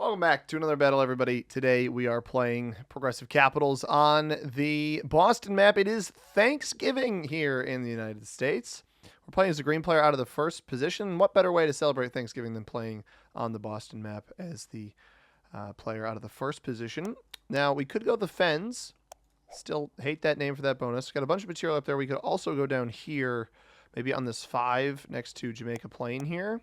Welcome back to another battle, everybody. Today we are playing Progressive Capitals on the Boston map. It is Thanksgiving here in the United States. We're playing as a green player out of the first position. What better way to celebrate Thanksgiving than playing on the Boston map as the player out of the first position? Now, we could go the Fens. Still hate that name for that bonus. Got a bunch of material up there. We could also go down here, maybe on this 5 next to Jamaica Plain here.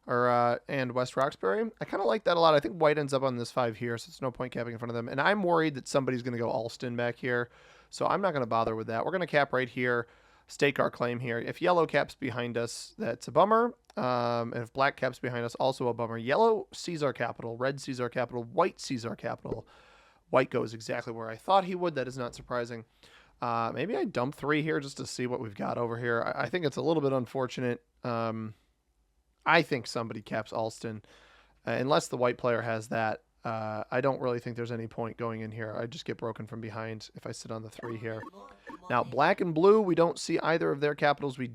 And West Roxbury. I kind of like that a lot. I think white ends up on this 5 here, so it's no point capping in front of them. And I'm worried that somebody's going to go Alston back here, so I'm not going to bother with that. We're going to cap right here, stake our claim here. If yellow caps behind us, that's a bummer. And if black caps behind us, also a bummer. Yellow sees our capital, red sees our capital, white sees our capital. White goes exactly where I thought he would. That is not surprising. Maybe I dump 3 here just to see what we've got over here. I think it's a little bit unfortunate. I think somebody caps Alston. Unless the white player has that, I don't really think there's any point going in here. I just get broken from behind if I sit on the 3 here. Now, black and blue, we don't see either of their capitals. We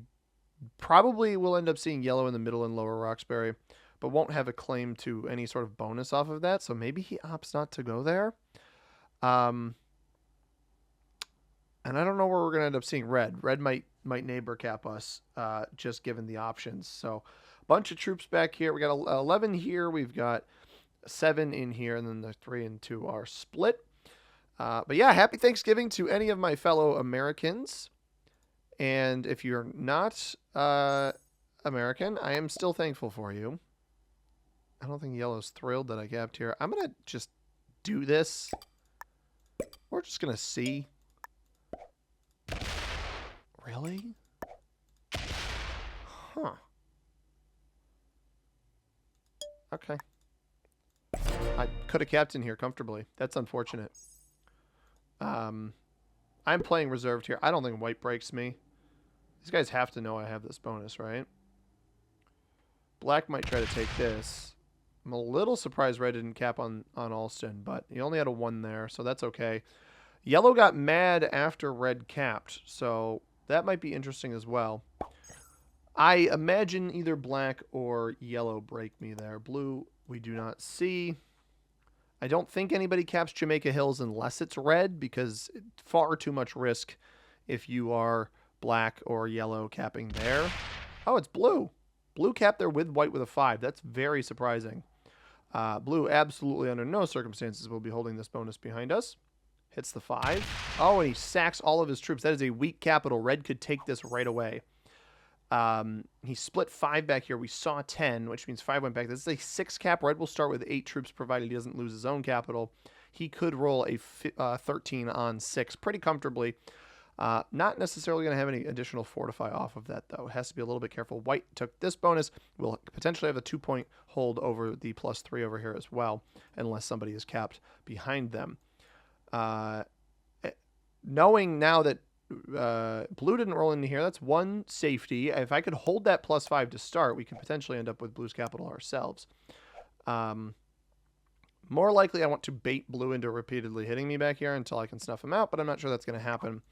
probably will end up seeing yellow in the middle and lower Roxbury, but won't have a claim to any sort of bonus off of that, so maybe he opts not to go there. And I don't know where we're going to end up seeing red. Red might neighbor cap us, just given the options. So bunch of troops back here. We got 11 here. We've got 7 in here, and then the 3 and 2 are split. But yeah, happy Thanksgiving to any of my fellow Americans. And if you're not American, I am still thankful for you. I don't think yellow's thrilled that I capped here. I'm going to just do this. We're just going to see. Really? Huh. Okay. I could have capped in here comfortably. That's unfortunate. I'm playing reserved here. I don't think white breaks me. These guys have to know I have this bonus, right? Black might try to take this. I'm a little surprised red didn't cap on Alston, but he only had a 1 there, so that's okay. Yellow got mad after red capped, so that might be interesting as well. I imagine either black or yellow break me there. Blue, we do not see. I don't think anybody caps Jamaica Hills unless it's red, because far too much risk if you are black or yellow capping there. Oh, it's blue. Blue capped there with white with a 5. That's very surprising. Blue absolutely under no circumstances will be holding this bonus behind us. Hits the 5. Oh, and he sacks all of his troops. That is a weak capital. Red could take this right away. He split 5 back here. We saw 10, which means 5 went back. This is a 6 cap. Red will start with 8 troops, provided he doesn't lose his own capital. He could roll a 13 on 6 pretty comfortably. Not necessarily going to have any additional fortify off of that, though. It has to be a little bit careful. White took this bonus. Will potentially have a 2-point hold over the +3 over here as well, unless somebody is capped behind them. Knowing now that blue didn't roll into here, that's 1 safety. If I could hold that +5 to start, we could potentially end up with blue's capital ourselves. More likely I want to bait blue into repeatedly hitting me back here until I can snuff him out, but I'm not sure that's going to happen.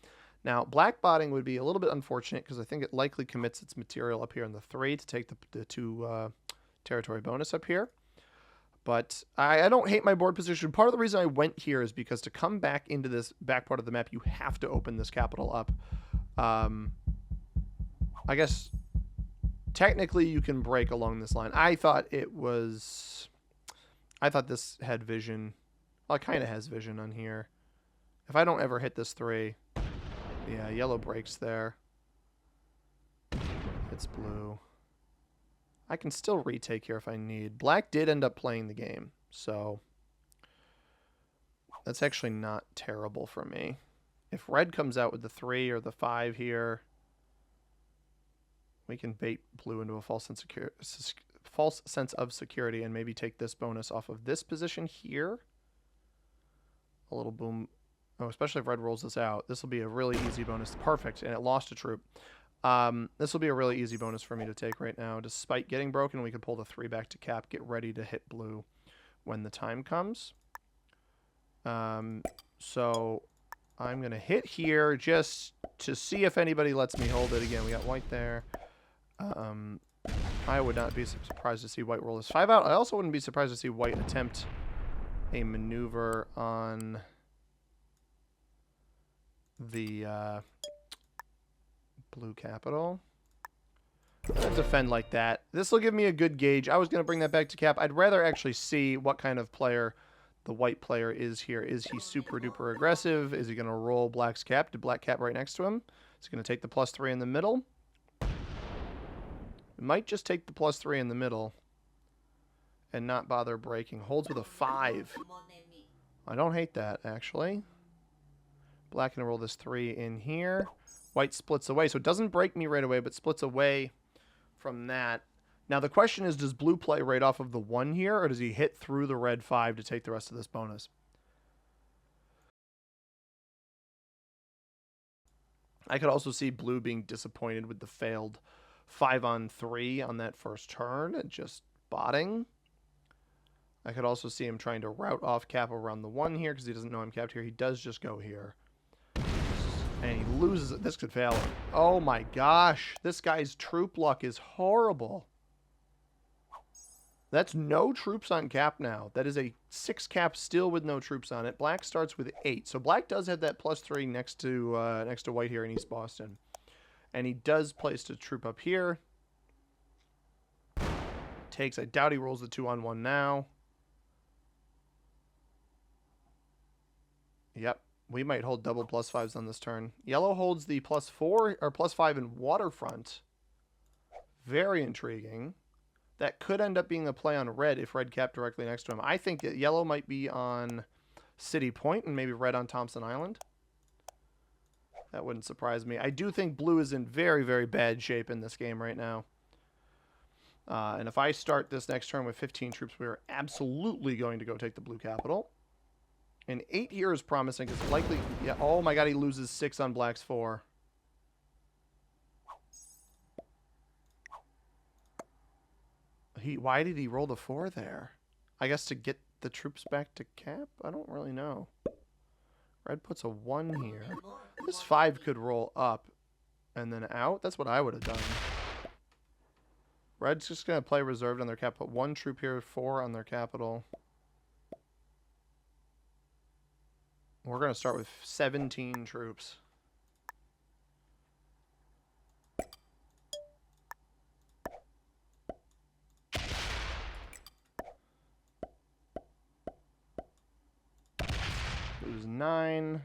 Now, black botting would be a little bit unfortunate because I think it likely commits its material up here in the 3 to take the 2 territory bonus up here. But I don't hate my board position. Part of the reason I went here is because to come back into this back part of the map, you have to open this capital up. I guess technically you can break along this line. I thought this had vision. Well, it kind of has vision on here. If I don't ever hit this 3, yeah, yellow breaks there. It's blue. I can still retake here if I need. Black did end up playing the game, so that's actually not terrible for me. If red comes out with the 3 or the 5 here, we can bait blue into a false sense of security and maybe take this bonus off of this position here. A little boom. Oh, especially if red rolls this out. This will be a really easy bonus. Perfect, and it lost a troop. This will be a really easy bonus for me to take right now. Despite getting broken, we can pull the 3 back to cap, get ready to hit blue when the time comes. So I'm going to hit here just to see if anybody lets me hold it again. We got white there. I would not be surprised to see white roll this 5 out. I also wouldn't be surprised to see white attempt a maneuver on the blue capital. I'm going to defend like that. This will give me a good gauge. I was going to bring that back to cap. I'd rather actually see what kind of player the white player is here. Is he super duper aggressive? Is he going to roll black's cap? Did black cap right next to him? Is he going to take the +3 in the middle? We might just take the +3 in the middle and not bother breaking. Holds with a 5. I don't hate that, actually. Black can roll this 3 in here. White splits away. So it doesn't break me right away, but splits away from that. Now the question is, does blue play right off of the 1 here, or does he hit through the red 5 to take the rest of this bonus? I could also see blue being disappointed with the failed 5-on-3 on that first turn and just botting. I could also see him trying to route off cap around the 1 here because he doesn't know I'm capped here. He does just go here. And he loses it. This could fail. Oh my gosh. This guy's troop luck is horrible. That's no troops on cap now. That is a 6 cap still with no troops on it. Black starts with 8. So black does have that +3 next to white here in East Boston. And he does place a troop up here. Takes. I doubt he rolls the 2-on-1 now. Yep. We might hold double +5s on this turn. Yellow holds the +4 or +5 in Waterfront. Very intriguing. That could end up being a play on red if red capped directly next to him. I think that yellow might be on City Point and maybe red on Thompson Island. That wouldn't surprise me. I do think blue is in very, very bad shape in this game right now. And if I start this next turn with 15 troops, we are absolutely going to go take the blue capital. And 8 here is promising because likely... Yeah, oh my god, he loses 6 on black's 4. Why did he roll the 4 there? I guess to get the troops back to cap? I don't really know. Red puts a 1 here. This 5 could roll up and then out. That's what I would have done. Red's just going to play reserved on their cap. Put 1 troop here, 4 on their capital. We're going to start with 17 troops. Blue's 9.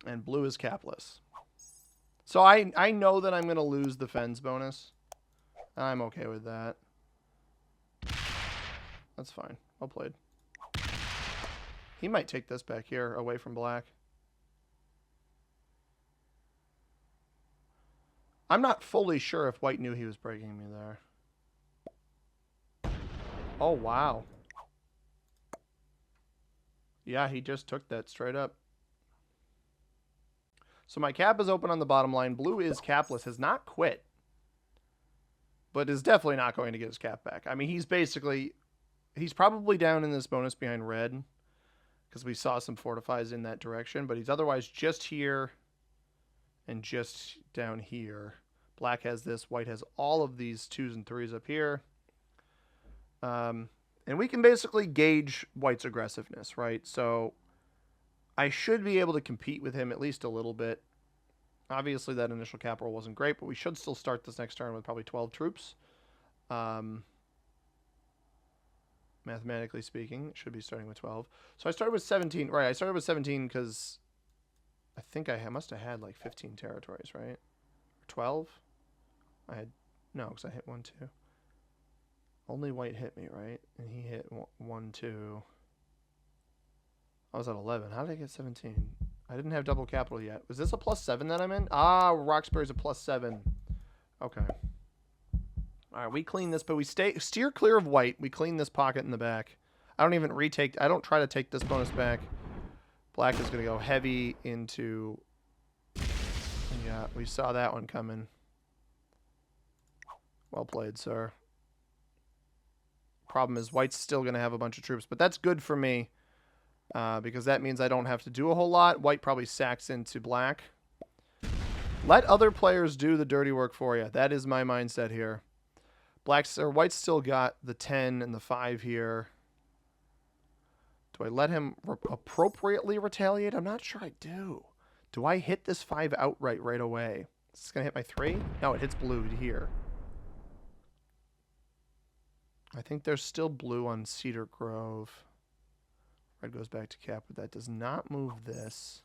And blue is capless. So I know that I'm going to lose the fens bonus. I'm okay with that. That's fine. Well played. He might take this back here away from black. I'm not fully sure if white knew he was breaking me there. Oh, wow. Yeah, he just took that straight up. So my cap is open on the bottom line. Blue is capless, has not quit, but is definitely not going to get his cap back. I mean, he's probably down in this bonus behind red because we saw some fortifies in that direction, but he's otherwise just here and just down here. Black has this, white has all of these 2s and 3s up here. And we can basically gauge white's aggressiveness, right? So I should be able to compete with him at least a little bit. Obviously, that initial cap roll wasn't great, but we should still start this next turn with probably 12 troops. Mathematically speaking, it should be starting with 12. So I started with 17. Right, I started with 17 because I think I must have had like 15 territories, right? 12? I had... No, because I hit 1, 2. Only white hit me, right? And he hit 1, 2... I was at 11. How did I get 17? I didn't have double capital yet. Was this a +7 that I'm in? Ah, Roxbury's a +7. Okay. All right, we clean this, but we steer clear of white. We clean this pocket in the back. I don't even retake. I don't try to take this bonus back. Black is going to go heavy into... Yeah, we saw that one coming. Well played, sir. Problem is white's still going to have a bunch of troops, but that's good for me. because that means I don't have to do a whole lot. White probably sacks into black. Let other players do the dirty work for you. That is my mindset here. White's still got the 10 and the 5 here. Do I let him appropriately retaliate? I'm not sure I do. Do I hit this 5 outright right away? Is this going to hit my 3? No, it hits blue here. I think there's still blue on Cedar Grove. Red goes back to cap, but that does not move this.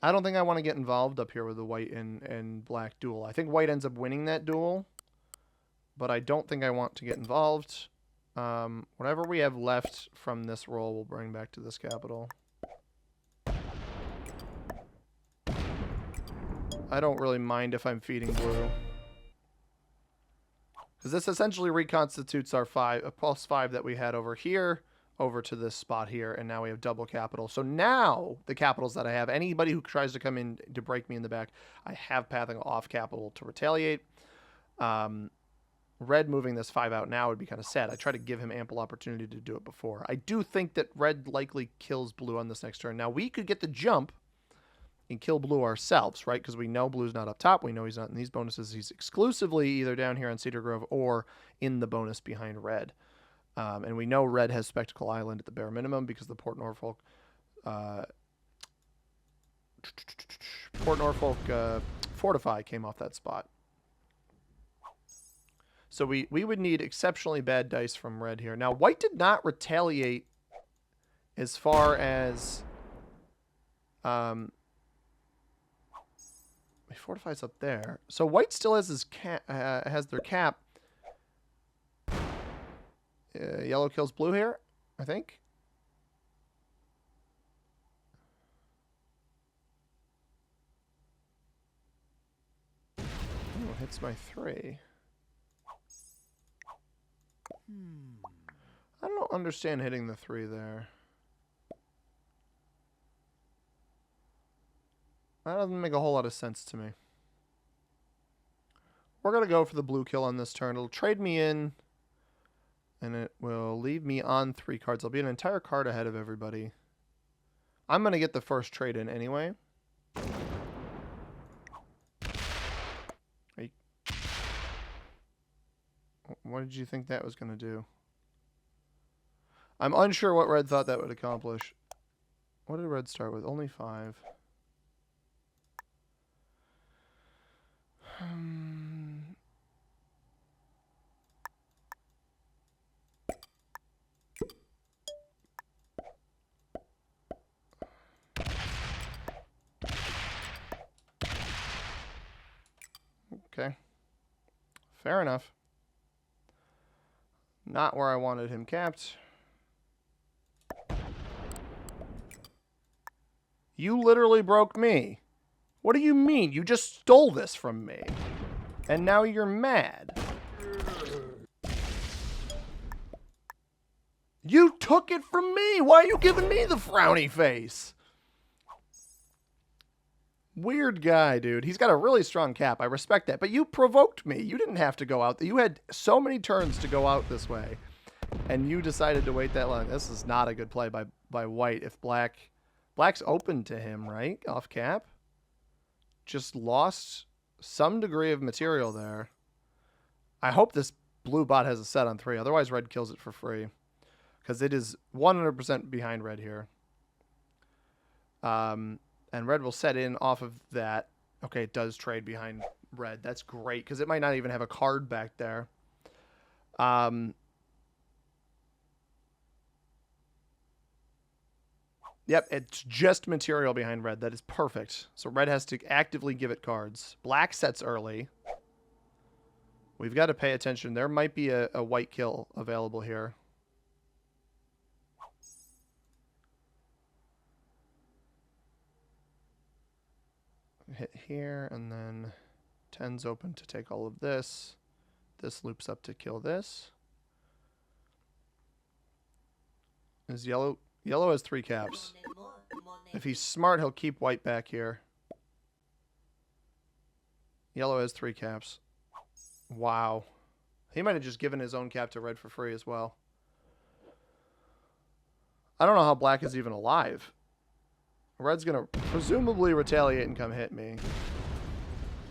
I don't think I want to get involved up here with the white and black duel. I think white ends up winning that duel, but I don't think I want to get involved. Whatever we have left from this roll, we'll bring back to this capital. I don't really mind if I'm feeding blue, because this essentially reconstitutes our +5 that we had over here over to this spot here, and now we have double capital. So now the capitals that I have, anybody who tries to come in to break me in the back, I have pathing off capital to retaliate. Red moving this 5 out now would be kind of sad. I try to give him ample opportunity to do it before. I do think that red likely kills blue on this next turn. Now we could get the jump and kill blue ourselves, right? Because we know blue's not up top. We know he's not in these bonuses. He's exclusively either down here on Cedar Grove or in the bonus behind red. And we know red has Spectacle Island at the bare minimum because the Port Norfolk Fortify came off that spot. So we would need exceptionally bad dice from red here. Now, white did not retaliate as far as... Fortify's up there. So white still has his has their cap. Yellow kills blue here, I think. Oh, hits my 3. I don't understand hitting the 3 there. That doesn't make a whole lot of sense to me. We're going to go for the blue kill on this turn. It'll trade me in, and it will leave me on 3 cards. I'll be an entire card ahead of everybody. I'm going to get the first trade in anyway. What did you think that was going to do? I'm unsure what red thought that would accomplish. What did red start with? Only 5. Okay. Fair enough. Not where I wanted him capped. You literally broke me. What do you mean? You just stole this from me. And now you're mad. You took it from me. Why are you giving me the frowny face? Weird guy, dude. He's got a really strong cap. I respect that. But you provoked me. You didn't have to go out. You had so many turns to go out this way. And you decided to wait that long. This is not a good play by white. If black's open to him, right? Off cap. Just lost some degree of material there. I hope this blue bot has a set on 3. Otherwise, red kills it for free. Because it is 100% behind red here. And red will set in off of that. Okay, it does trade behind red. That's great, because it might not even have a card back there. Yep, it's just material behind red. That is perfect. So red has to actively give it cards. Black sets early. We've got to pay attention. There might be a white kill available here. Hit here, and then 10's open to take all of this. This loops up to kill this. Is yellow has 3 caps. If he's smart, he'll keep white back here. Yellow has 3 caps. Wow. He might have just given his own cap to red for free as well. I don't know how black is even alive. Red's going to presumably retaliate and come hit me.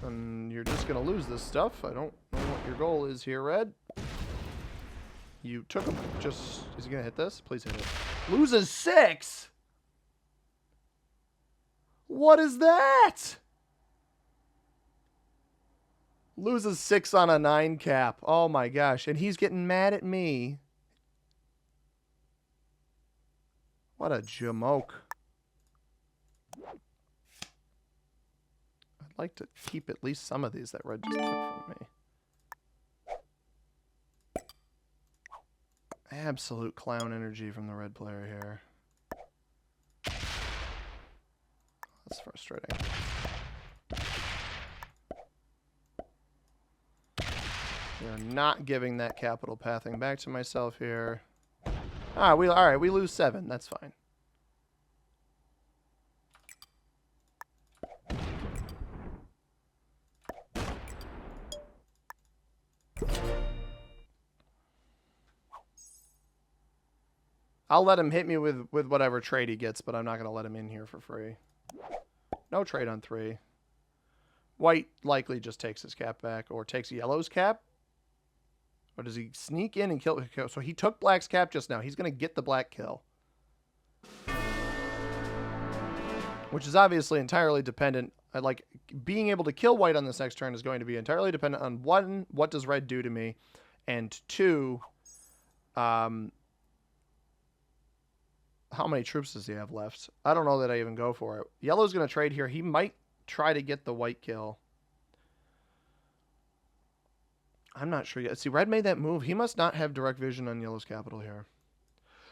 And you're just going to lose this stuff. I don't know what your goal is here, Red. You took him. Just... Is he going to hit this? Please hit it. Loses 6! What is that? Loses 6 on a 9 cap. Oh my gosh. And he's getting mad at me. What a jamoke. I'd like to keep at least some of these that Red just took from me. Absolute clown energy from the Red player here. That's frustrating. They're not giving that capital pathing back to myself here. All right, we lose 7. That's fine. I'll let him hit me with whatever trade he gets, but I'm not going to let him in here for free. No trade on 3. White likely just takes his cap back, or takes yellow's cap. Or does he sneak in and kill? So he took black's cap just now. He's going to get the black kill. Which is obviously entirely dependent. Like, being able to kill white on this next turn is going to be entirely dependent on, 1, what does red do to me? And 2, how many troops does he have left? I don't know that I even go for it. Yellow's going to trade here. He might try to get the white kill. I'm not sure yet. See, red made that move. He must not have direct vision on yellow's capital here.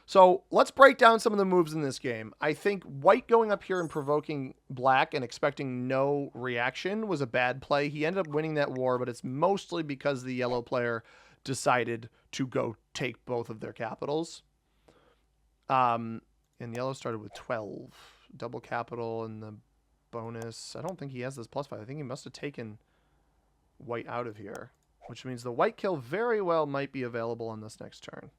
So let's break down some of the moves in this game. I think white going up here and provoking black and expecting no reaction was a bad play. He ended up winning that war, but it's mostly because the yellow player decided to go take both of their capitals. And yellow started with 12. Double capital and the bonus. I don't think he has this +5. I think he must have taken white out of here, which means the white kill very well might be available on this next turn.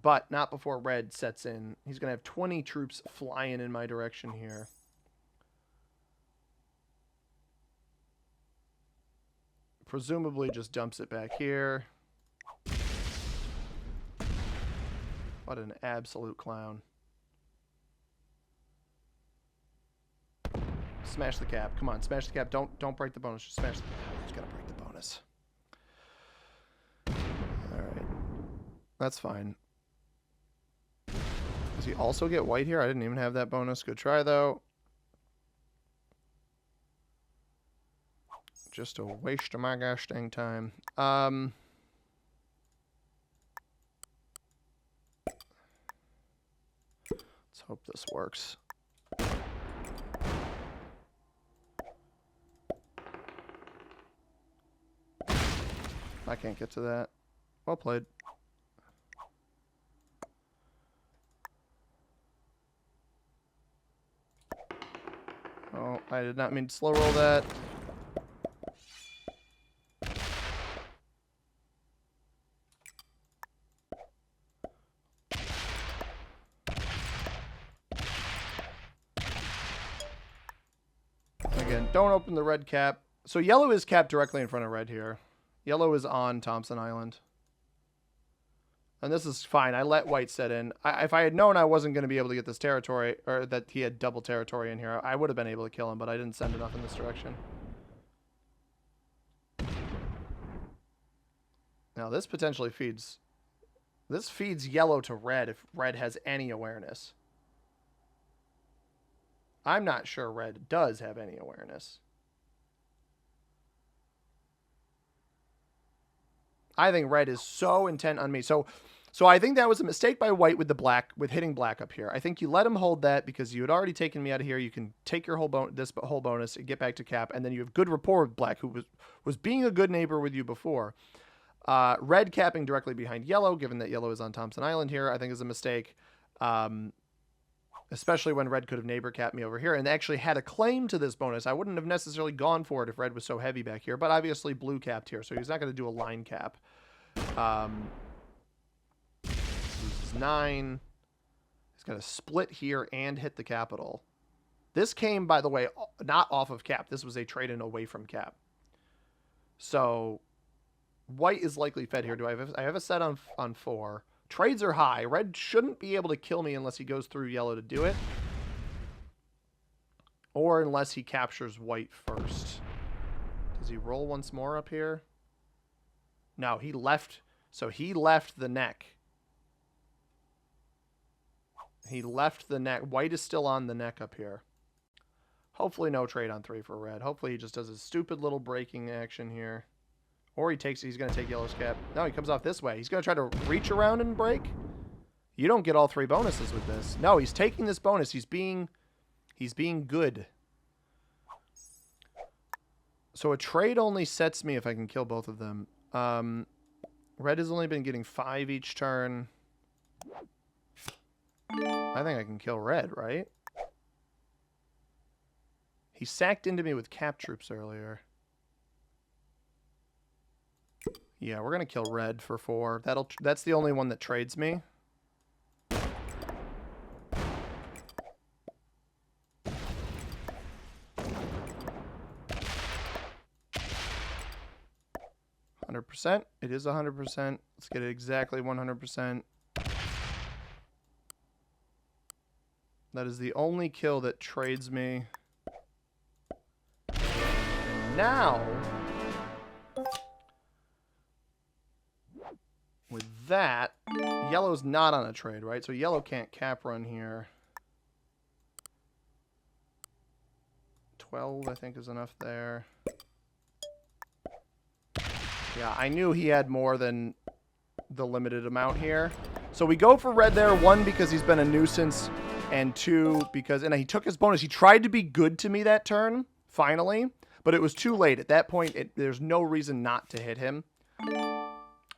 But not before red sets in. He's going to have 20 troops flying in my direction here. Presumably just dumps it back here. What an absolute clown. Smash the cap. Come on, smash the cap. Don't break the bonus. Just smash the cap. Just gotta break the bonus. Alright. That's fine. Does he also get white here? I didn't even have that bonus. Good try, though. Just a waste of my gosh dang time. Let's hope this works. I can't get to that. Well played. Oh, I did not mean to slow roll that. Again, don't open the red cap. So yellow is capped directly in front of red here. Yellow is on Thompson Island. And this is fine. I let white set in. If I had known I wasn't going to be able to get this territory, or that he had double territory in here, I would have been able to kill him, but I didn't send enough in this direction. Now this potentially feeds... This feeds yellow to red if red has any awareness. I'm not sure red does have any awareness. I think red is so intent on me. So I think that was a mistake by white with the black, with hitting black up here. I think you let him hold that because you had already taken me out of here. You can take your whole whole bonus and get back to cap, and then you have good rapport with black, who was being a good neighbor with you before. Red capping directly behind yellow, given that yellow is on Thompson Island here, I think is a mistake. Especially when red could have neighbor capped me over here and actually had a claim to this bonus. I wouldn't have necessarily gone for it if red was so heavy back here, but obviously blue capped here, so he's not going to do a line cap. Loses is 9. He's got to split here and hit the capital. This came, by the way, not off of cap. This was a trade-in away from cap. So white is likely fed here. I have a set on 4. Trades are high. Red shouldn't be able to kill me unless he goes through yellow to do it. Or unless he captures white first. Does he roll once more up here? No, he left. So he left the neck. He left the neck. White is still on the neck up here. Hopefully no trade on 3 for red. Hopefully he just does a stupid little breaking action here. Or he's going to take yellow's cap. No, he comes off this way. He's going to try to reach around and break. You don't get all 3 bonuses with this. No, he's taking this bonus. He's being good. So a trade only sets me if I can kill both of them. Red has only been getting 5 each turn. I think I can kill red, right? He sacked into me with cap troops earlier. Yeah, we're going to kill red for 4. That's the only one that trades me. %. It is 100%. Let's get it exactly 100%. That is the only kill that trades me. And now, with that, yellow's not on a trade, right? So yellow can't cap run here. 12, I think, is enough there. Yeah, I knew he had more than the limited amount here. So we go for red there, 1, because he's been a nuisance, and 2, because... And he took his bonus. He tried to be good to me that turn, finally, but it was too late. At that point, there's no reason not to hit him.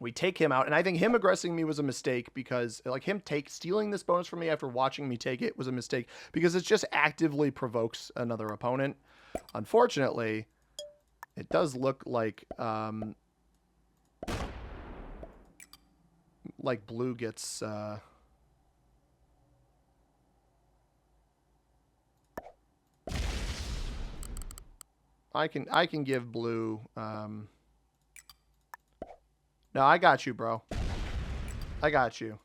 We take him out, and I think him aggressing me was a mistake because, like, him stealing this bonus from me after watching me take it was a mistake because it just actively provokes another opponent. Unfortunately, it does look like blue gets I can give blue no, I got you, bro. I got you.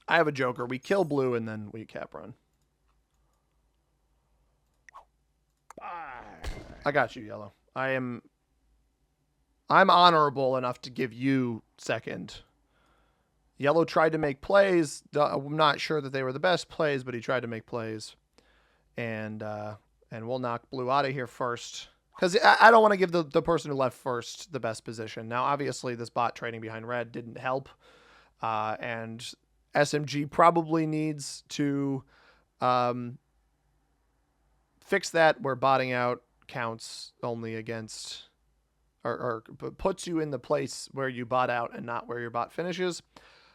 I have a joker. We kill blue and then we cap run. I got you, yellow. I'm honorable enough to give you second. Yellow tried to make plays. I'm not sure that they were the best plays, but he tried to make plays. And we'll knock blue out of here first. Because I don't want to give the person who left first the best position. Now, obviously, this bot trading behind red didn't help. And SMG probably needs to fix that where botting out counts only against... Or puts you in the place where you bot out and not where your bot finishes.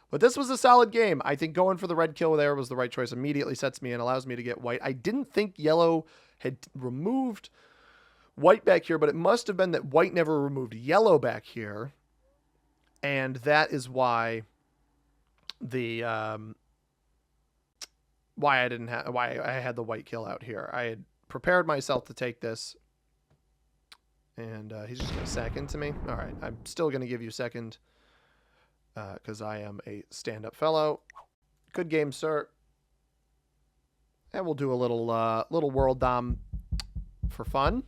But this was a solid game. I think going for the red kill there was the right choice. Immediately sets me and allows me to get white. I didn't think yellow had removed white back here, but it must have been that white never removed yellow back here. And that is why why I had the white kill out here. I had prepared myself to take this. And he's just going to sack into me. All right, I'm still going to give you second because I am a stand-up fellow. Good game, sir. And we'll do a little world dom for fun.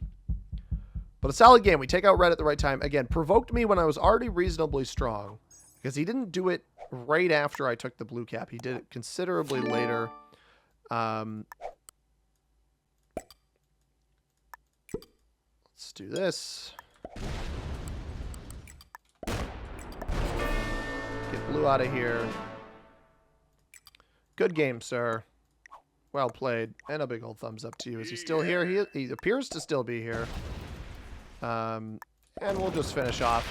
But a solid game. We take out red at the right time. Again, provoked me when I was already reasonably strong because he didn't do it right after I took the blue cap. He did it considerably later. Let's do this. Get blue out of here. Good game, sir. Well played. And a big old thumbs up to you. Is he still here? He appears to still be here. And we'll just finish off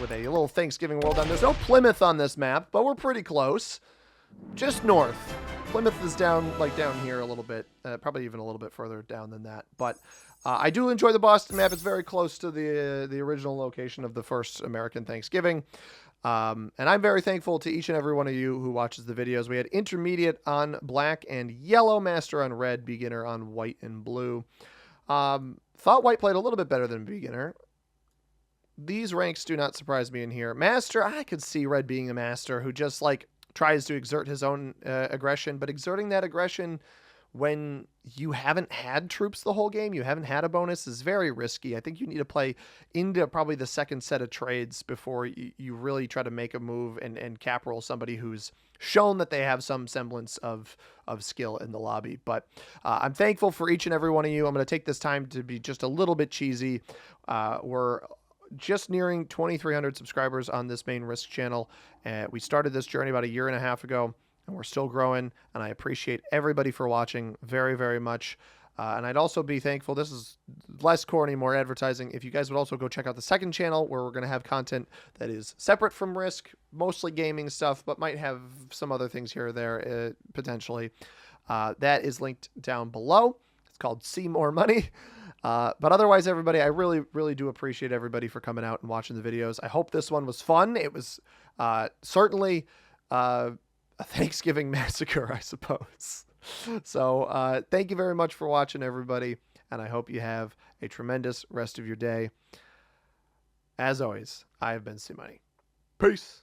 with a little Thanksgiving World Done. There's no Plymouth on this map, but we're pretty close. Just north. Plymouth is down here a little bit, probably even a little bit further down than that. But I do enjoy the Boston map. It's very close to the original location of the first American Thanksgiving. And I'm very thankful to each and every one of you who watches the videos. We had intermediate on black and yellow, master on red, beginner on white and blue. Thought white played a little bit better than beginner. These ranks do not surprise me in here. Master, I could see red being a master who just like tries to exert his own aggression, but exerting that aggression when you haven't had troops the whole game, you haven't had a bonus, is very risky. I think you need to play into probably the second set of trades before you really try to make a move and cap roll somebody who's shown that they have some semblance of skill in the lobby. But I'm thankful for each and every one of you. I'm going to take this time to be just a little bit cheesy. We're just nearing 2,300 subscribers on this main Risk channel. We started this journey about a year and a half ago, and we're still growing, and I appreciate everybody for watching very, very much. And I'd also be thankful, this is less corny, more advertising, if you guys would also go check out the second channel where we're going to have content that is separate from Risk, mostly gaming stuff, but might have some other things here or there potentially. That is linked down below. It's called See More Money. But otherwise, everybody, I really, really do appreciate everybody for coming out and watching the videos. I hope this one was fun. It was certainly a Thanksgiving massacre, I suppose. So thank you very much for watching, everybody, and I hope you have a tremendous rest of your day. As always, I have been C Money. Peace.